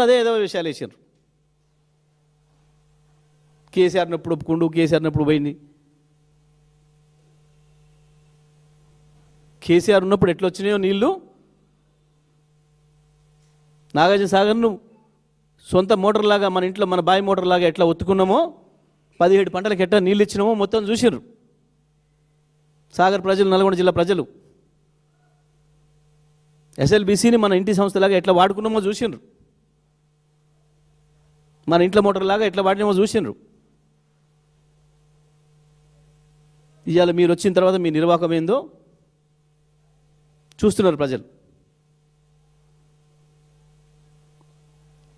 అదే ఏదో విషయాలు వేసారు. కేసీఆర్నప్పుడు ఒప్పుకుండు, కేసీఆర్నప్పుడు పోయింది. కేసీఆర్ ఉన్నప్పుడు ఎట్లా వచ్చినాయో నీళ్ళు నాగార్జున సాగర్ను సొంత మోటార్ లాగా మన ఇంట్లో మన బావి మోటార్ లాగా ఎట్లా ఒత్తుకున్నామో 17 పంటలకు ఎట్లా నీళ్ళు ఇచ్చినామో మొత్తం చూసిర్రు సాగర్ ప్రజలు, నల్గొండ జిల్లా ప్రజలు. ఎస్ఎల్బీసీని మన ఇంటి సంస్థలాగా ఎట్లా వాడుకున్నామో చూసిండ్రు, మన ఇంట్లో మోటార్ లాగా ఎట్లా వాడినామో చూసిండ్రు. ఇవాళ మీరు వచ్చిన తర్వాత మీ నిర్వాహకం ఏందో చూస్తున్నారు ప్రజలు.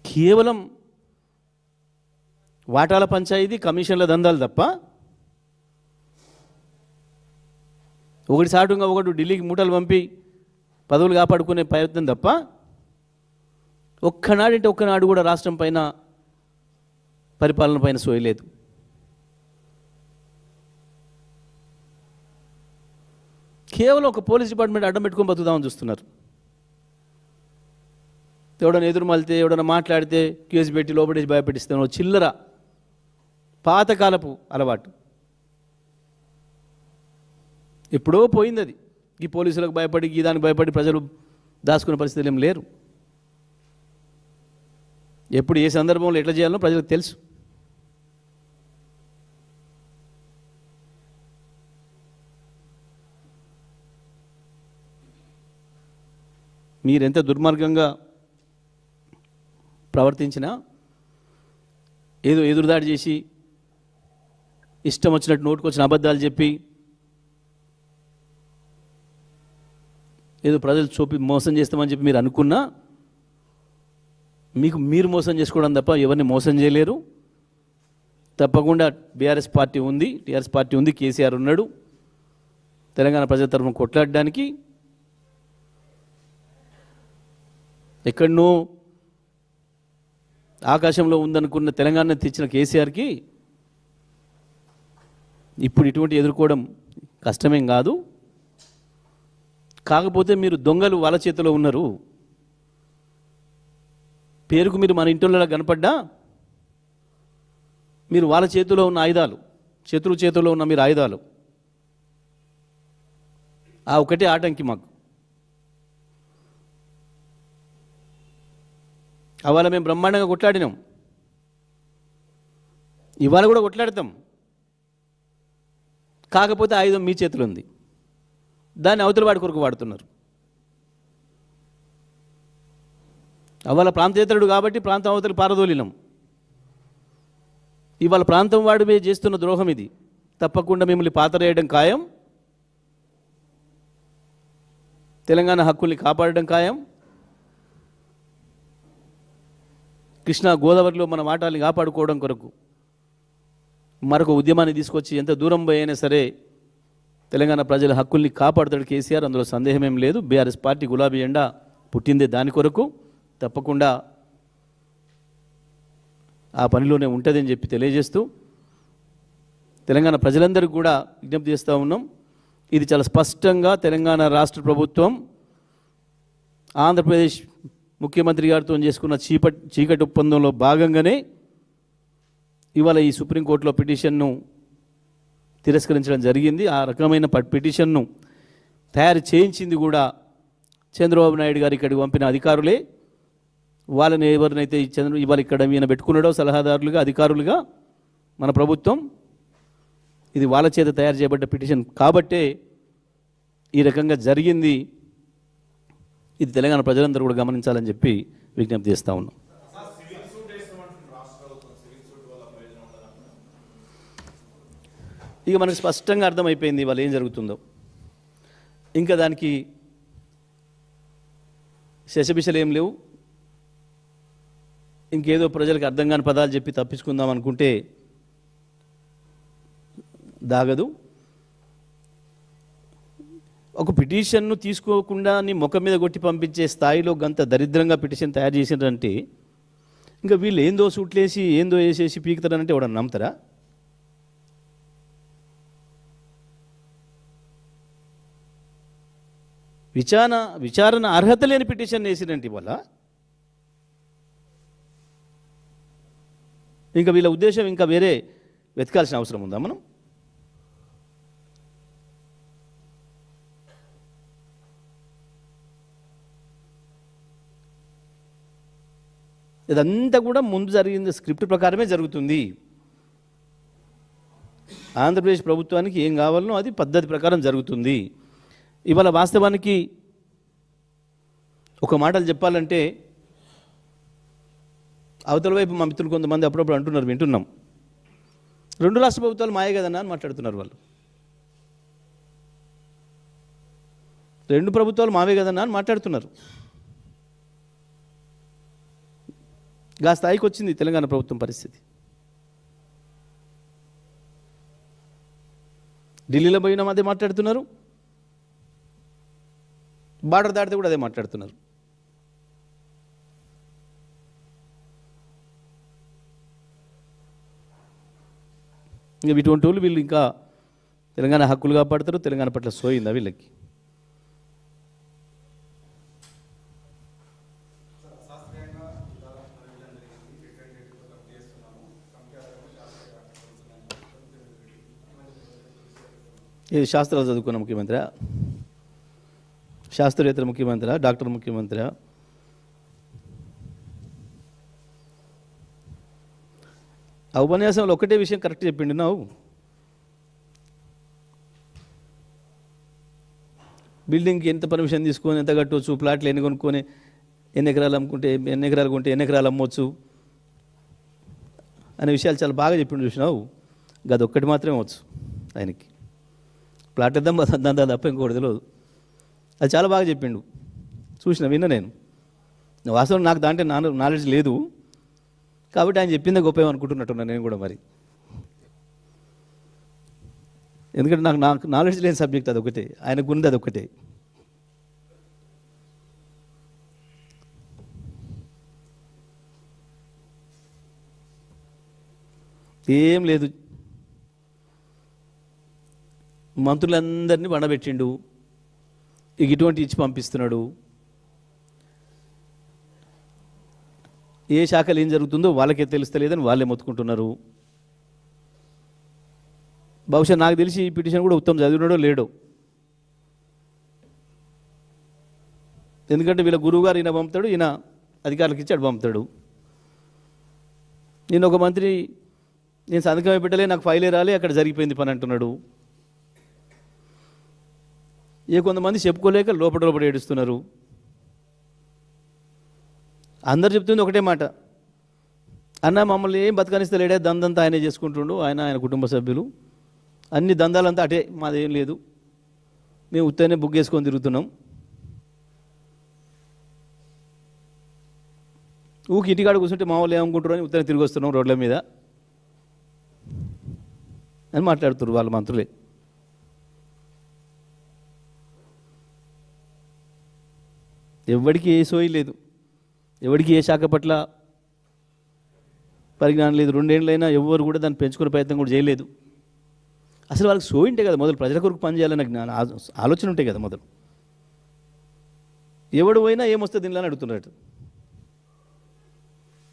కేవలం వాటాల పంచాయతీ, కమిషన్ల దందాలు తప్ప, ఒకటి సాటుగా ఒకటి ఢిల్లీకి మూటలు పంపి పదవులు కాపాడుకునే ప్రయత్నం తప్ప ఒక్కనాడు కూడా రాష్ట్రం పైన, పరిపాలన పైన సోయలేదు. కేవలం ఒక పోలీస్ డిపార్ట్మెంట్ అడ్డం పెట్టుకొని బతుకుదామని చూస్తున్నారు. ఎవడన్నా ఎదురు మలితే, ఎవడన్నా మాట్లాడితే కేసు పెట్టి లోపడేసి భయపెట్టిస్తాను. చిల్లర పాతకాలపు అలవాటు ఎప్పుడో పోయింది అది. ఈ పోలీసులకు భయపడి, ఈ దానికి భయపడి ప్రజలు దాచుకునే పరిస్థితులు ఏం లేరు. ఎప్పుడు ఏ సందర్భంలో ఎట్లా చేయాలో ప్రజలకు తెలుసు. మీరెంత దుర్మార్గంగా ప్రవర్తించినా, ఏదో ఎదురుదాడి చేసి ఇష్టం వచ్చినట్టు నోటుకొచ్చిన అబద్ధాలు చెప్పి ఏదో ప్రజలు చూపి మోసం చేస్తామని చెప్పి మీరు అనుకున్నా, మీరు మోసం చేసుకోవడం తప్ప ఎవరిని మోసం చేయలేరు. తప్పకుండా బీఆర్ఎస్ పార్టీ ఉంది, టీఆర్ఎస్ పార్టీ ఉంది, కేసీఆర్ ఉన్నాడు. తెలంగాణ ప్రజల తరఫున కొట్లాడడానికి ఎక్కడనో ఆకాశంలో ఉందనుకున్న తెలంగాణ తెచ్చిన కేసీఆర్కి ఇప్పుడు ఇటువంటి ఎదుర్కోవడం కష్టమేం కాదు. కాకపోతే మీరు దొంగలు వాళ్ళ చేతిలో ఉన్నారు. పేరుకు మీరు మన ఇంటిలో కనపడ్డా మీరు వాళ్ళ చేతిలో ఉన్న ఆయుధాలు, శత్రువు చేతిలో ఉన్న మీరు ఆయుధాలు. ఆ ఒకటే ఆటంకి మాకు. అవాళ మేము బ్రహ్మాండంగా కొట్లాడినాం, ఇవాళ కూడా కొట్లాడతాం. కాకపోతే ఆయుధం మీ చేతిలో ఉంది, దాన్ని అవతల వాడి కొరకు వాడుతున్నారు. అవాళ ప్రాంతేతరుడు కాబట్టి ప్రాంతం అవతలి పారదోలినాం. ఇవాళ ప్రాంతం వాడివే చేస్తున్న ద్రోహం ఇది. తప్పకుండా మిమ్మల్ని పాతరేయడం ఖాయం, తెలంగాణ హక్కుల్ని కాపాడడం ఖాయం. కృష్ణా గోదావరిలో మన వాటాల్ని కాపాడుకోవడం కొరకు మరొక ఉద్యమాన్ని తీసుకొచ్చి ఎంత దూరం పోయినా సరే తెలంగాణ ప్రజల హక్కుల్ని కాపాడుతాడు కేసీఆర్, అందులో సందేహమేం లేదు. బీఆర్ఎస్ పార్టీ గులాబీ ఎండా పుట్టిందే దాని కొరకు. తప్పకుండా ఆ పనిలోనే ఉంటుందని చెప్పి తెలియజేస్తూ తెలంగాణ ప్రజలందరికీ కూడా విజ్ఞప్తి చేస్తూ ఉన్నాం. ఇది చాలా స్పష్టంగా తెలంగాణ రాష్ట్ర ప్రభుత్వం ఆంధ్రప్రదేశ్ ముఖ్యమంత్రి గారితో చేసుకున్న చీకటి ఒప్పందంలో భాగంగానే ఇవాళ ఈ సుప్రీంకోర్టులో పిటిషన్ను తిరస్కరించడం జరిగింది. ఆ రకమైన పిటిషన్ను తయారు చేయించింది కూడా చంద్రబాబు నాయుడు గారు ఇక్కడికి పంపిన అధికారులే. వాళ్ళని ఎవరినైతే ఇవాళ ఇక్కడ ఈయన పెట్టుకున్నాడో సలహాదారులుగా, అధికారులుగా మన ప్రభుత్వం, ఇది వాళ్ళ చేత తయారు చేయబడ్డ పిటిషన్ కాబట్టే ఈ రకంగా జరిగింది. ఇది తెలంగాణ ప్రజలందరూ కూడా గమనించాలని చెప్పి విజ్ఞప్తి చేస్తూ ఉన్నాం. ఇక మనకు స్పష్టంగా అర్థమైపోయింది ఇవాళ ఏం జరుగుతుందో. ఇంకా దానికి శశబిషలు ఏం లేవు. ఇంకేదో ప్రజలకు అర్థం కాని పదాలు చెప్పి తప్పించుకుందాం అనుకుంటే దాగదు. ఒక పిటిషన్ను తీసుకోకుండా నీ ముఖం మీద కొట్టి పంపించే స్థాయిలో గంత దరిద్రంగా పిటిషన్ తయారు చేసిందంటే ఇంకా వీళ్ళు ఏందో సూట్లేసి ఏందో వేసేసి పీకుతారంటే ఎవడన్నా నమ్ముతారా? విచారణ అర్హత లేని పిటిషన్ వేసినంటే వల్ల ఇంకా వీళ్ళ ఉద్దేశం ఇంకా వేరే వెతకాల్సిన అవసరం ఉందా మనం? ఇదంతా కూడా ముందు జరిగింది స్క్రిప్ట్ ప్రకారమే జరుగుతుంది. ఆంధ్రప్రదేశ్ ప్రభుత్వానికి ఏం కావాలనో అది పద్ధతి ప్రకారం జరుగుతుంది. ఇవాళ వాస్తవానికి ఒక మాటలు చెప్పాలంటే అవతల వైపు మా మిత్రులు కొంతమంది అప్పుడప్పుడు అంటున్నారు, వింటున్నాం, 2 రాష్ట్ర ప్రభుత్వాలు మాయే కదన్నా అని మాట్లాడుతున్నారు వాళ్ళు. 2 ప్రభుత్వాలు మావే కదన్నా అని మాట్లాడుతున్నారు. గా స్థాయికి వచ్చింది తెలంగాణ ప్రభుత్వం పరిస్థితి. ఢిల్లీలో పోయినా అదే మాట్లాడుతున్నారు, బార్డర్ దాటితే కూడా అదే మాట్లాడుతున్నారు. ఇంకా ఇటువంటి వాళ్ళు వీళ్ళు ఇంకా తెలంగాణ హక్కులు కాపాడుతారు, తెలంగాణ పట్ల సోయిందా వీళ్ళకి? ఇది శాస్త్రాలు చదువుకున్న ముఖ్యమంత్రి, శాస్త్రవేత్తల ముఖ్యమంత్రి, డాక్టర్ ముఖ్యమంత్రి? ఆ ఉపన్యాసంలో ఒకటే విషయం కరెక్ట్ చెప్పిండు. నువ్వు బిల్డింగ్కి ఎంత పర్మిషన్ తీసుకొని ఎంత కట్టవచ్చు, ప్లాట్లు ఎన్ని కొనుక్కొని ఎన్ని ఎకరాలు అమ్ముకుంటే ఎన్ని ఎకరాలు కొంటే ఎన్ని ఎకరాలు అమ్మవచ్చు అనే విషయాలు చాలా బాగా చెప్పిండు. చూసినావు, గదొక్కటి మాత్రమే వచ్చు ఆయనకి. ప్లాట్ ఇద్దాం దందా తప్ప ఇంకోటి తెలియదు. అది చాలా బాగా చెప్పిండు, చూసిన విన్నా నేను. వాస్తవం నాకు దాంట్లో నాలెడ్జ్ లేదు కాబట్టి ఆయన చెప్పిందే గొప్ప అనుకుంటున్నట్టున్నాను నేను కూడా. మరి ఎందుకంటే నాకు నాలెడ్జ్ లేని సబ్జెక్ట్ అదొకటే, ఆయనకు ఉంది అదొకటే. ఏం లేదు, మంత్రులందరినీ బండబెట్టిండు, ఇక ఇటువంటి ఇచ్చి పంపిస్తున్నాడు. ఏ శాఖలు ఏం జరుగుతుందో వాళ్ళకే తెలుస్తలేదని వాళ్ళే మొత్తుకుంటున్నారు. బహుశా నాకు తెలిసి ఈ పిటిషన్ కూడా ఉత్తమ్ చదివినాడో లేడో. ఎందుకంటే వీళ్ళ గురువుగారు ఈయన పంపుతాడు, ఈయన అధికారులకు ఇచ్చి అటు పంపుతాడు. నేను ఒక మంత్రి నేను సంతకమే పెట్టలే, నాకు ఫైలే రాలే, అక్కడ జరిగిపోయింది పని అంటున్నాడు. కొంతమంది చెప్పుకోలేక లోపల ఏడుస్తున్నారు. అందరు చెప్తుంది ఒకటే మాట, అన్న మమ్మల్ని ఏం బతకనిస్తలేడే, దందంతా ఆయనే చేసుకుంటుండు, ఆయన కుటుంబ సభ్యులు, అన్ని దందాలంతా అటే, మాదేం లేదు, మేము ఉత్తనే బుక్ చేసుకొని తిరుగుతున్నాం, ఊకి ఇంటికాడ కూర్చుంటే మా వాళ్ళు ఏమనుకుంటారు అని ఉత్తనే తిరిగి వస్తున్నాం రోడ్ల మీద అని మాట్లాడుతున్నారు వాళ్ళ మంత్రులే. ఎవరికి ఏ సోయి లేదు, ఎవరికి ఏ శాఖ పట్ల పరిజ్ఞానం లేదు. 2 ఏళ్ళైనా ఎవరు కూడా దాన్ని పెంచుకునే ప్రయత్నం కూడా చేయలేదు. అసలు వాళ్ళకి సోయి ఉంటే కదా మొదలు ప్రజల కొరకు పనిచేయాలన్న ఆలోచన ఉంటే కదా మొదలు. ఎవడు పోయినా ఏమొస్తుంది దీనిలో అని అడుగుతున్నట్టు.